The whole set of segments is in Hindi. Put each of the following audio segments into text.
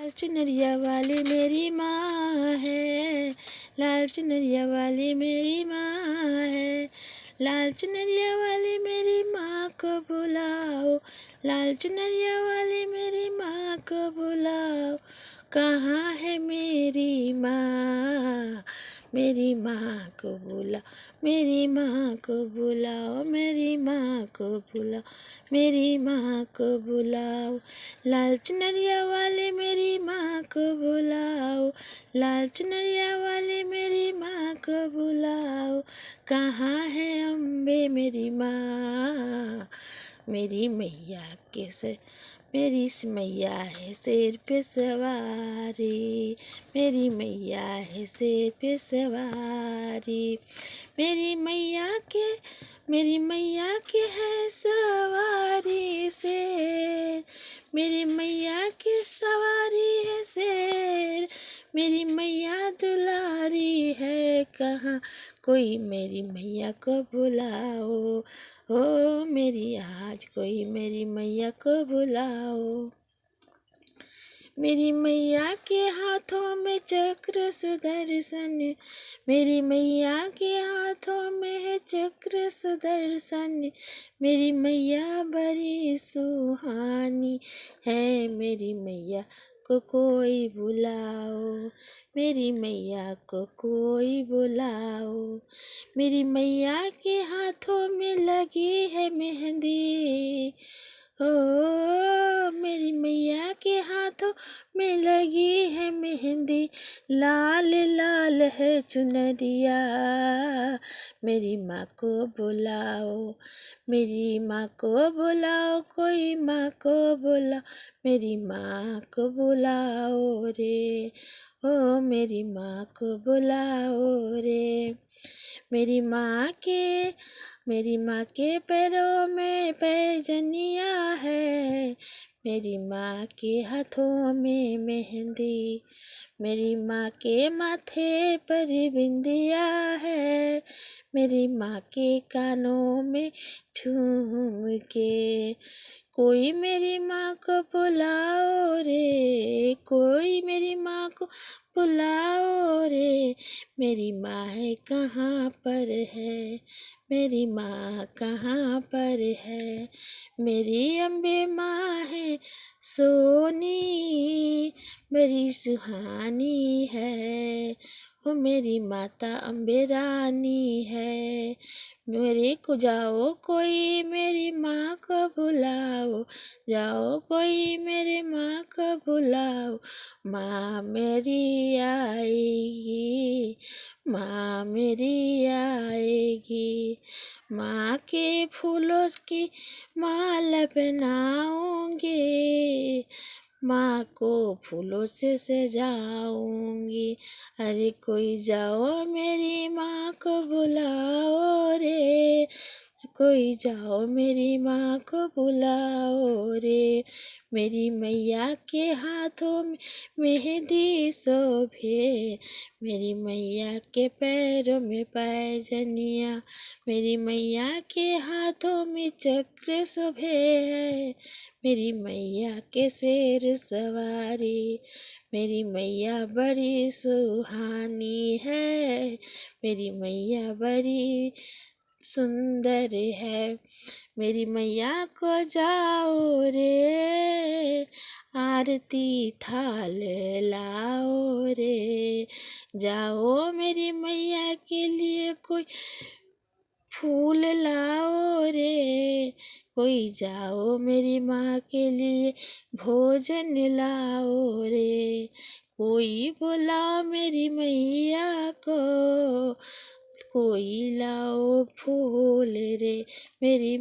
लाल चुनरिया वाली मेरी माँ है, लाल चुनरिया वाली मेरी माँ है। लाल चुनरिया वाली मेरी माँ को बुलाओ, लाल चुनरिया वाली मेरी माँ को बुलाओ। कहाँ है मेरी माँ, मेरी माँ को बुलाओ, मेरी माँ को बुलाओ, मेरी माँ को बुलाओ, मेरी माँ को बुलाओ। लाल चुनरिया वाले मेरी माँ को बुलाओ, लाल चुनरिया वाले मेरी माँ को बुलाओ। कहाँ है अम्बे मेरी माँ, मेरी मैया कैसे, मेरी मैया है शेर पे सवारी, मेरी मैया है शेर पे सवारी। मेरी मैया के है सवारी शेर, मेरी मैया की सवारी है शेर। मेरी मैया दुलारी है, कहाँ कोई मेरी मैया को बुलाओ, ओ मेरी आज कोई मेरी मैया को बुलाओ। मेरी मैया के हाथों में चक्र सुदर्शन, मेरी मैया के हाथों में है चक्र सुदर्शन। मेरी मैया बड़ी सुहानी है, मेरी मैया को कोई बुलाओ, मेरी मैया को कोई बुलाओ। मेरी मैया के हाथों में लगी है मेहंदी, ओ मेरी मैया के हाथों में लगी है मेहंदी। लाल लाल है चुनरिया, मेरी माँ को बुलाओ, मेरी माँ को बुलाओ, कोई माँ को बुलाओ, मेरी माँ को बुलाओ रे, ओ मेरी माँ को बुलाओ रे। मेरी माँ के पैरों में पैजनिया है, मेरी माँ के हाथों में मेहंदी, मेरी माँ के माथे पर बिंदिया है, मेरी माँ के कानों में झूम के। कोई मेरी माँ को बुलाओ रे, कोई मेरी माँ को बुलाओ रे। मेरी माँ है कहाँ पर है, मेरी माँ कहाँ पर है। मेरी अम्बे माँ है सोनी, मेरी सुहानी है, वो मेरी माता अम्बे रानी है। मेरे को जाओ कोई मेरी माँ को बुलाओ, जाओ कोई मेरे माँ को बुलाओ। माँ मेरी आएगी, माँ मेरी आएगी। माँ के फूलों की माला पहनाऊंगी, माँ को फूलों से सजाऊंगी। अरे कोई जाओ मेरी माँ को बुलाओ रे, कोई जाओ मेरी माँ को बुलाओ रे। मेरी मैया के हाथों में मेहंदी शोभे, मेरी मैया के पैरों में पैजनिया, मेरी मैया के हाथों में चक्र शोभे है, मेरी मैया के शेर सवारी। मेरी मैया बड़ी सुहानी है, मेरी मैया बड़ी सुंदर है। मेरी मैया को जाओ रे, आरती थाल लाओ रे। जाओ मेरी मैया के लिए कोई फूल लाओ रे, कोई जाओ मेरी माँ के लिए भोजन लाओ रे। कोई बुलाओ मेरी मैया को, कोई लाओ फूल रे। मेरी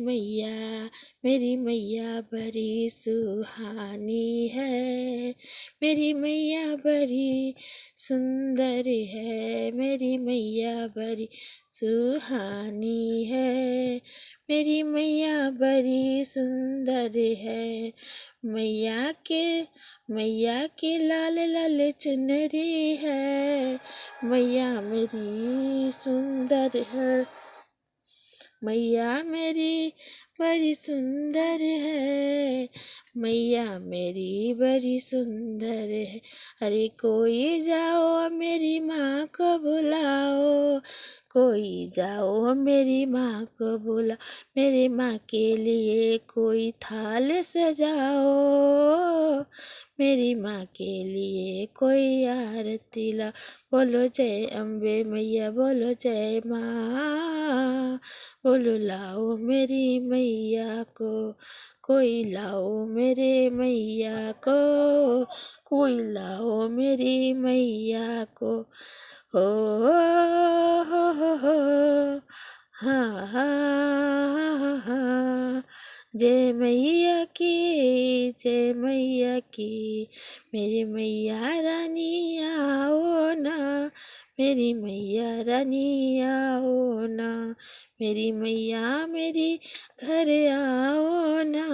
मैया बड़ी सुहानी है, मेरी मैया बड़ी सुंदर है, मेरी मैया बड़ी सुहानी है, मेरी मैया बड़ी सुंदर है। मैया के लाल लाल चुनरी है, मैया मेरी सुंदर है। मैया मेरी बड़ी सुंदर है, मैया मेरी बड़ी सुंदर है। अरे कोई जाओ मेरी माँ को बुलाओ, कोई जाओ मेरी माँ को बुला, मेरी माँ के लिए कोई थाल सजाओ, मेरी माँ के लिए कोई आरती ला। बोलो जय अम्बे मैया, बोलो जय माँ, बोलो लाओ मेरी मैया को, कोई लाओ मेरे मैया को, कोई लाओ मेरी मैया को। हो हो हाँ हाँ हाँ। जय मैया की, जय मैया की, मेरी मैया रानी आओ ना, मेरी मैया रानी आओ ना, मेरी मैया मेरी घर आओ ना,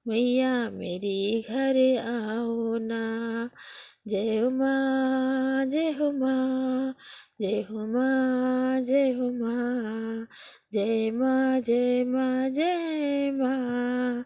मैया मेरी घर आओ ना। जय हो माँ, जय हो माँ, जय हो माँ, जय हो माँ, जय माँ, जय माँ, जय माँ।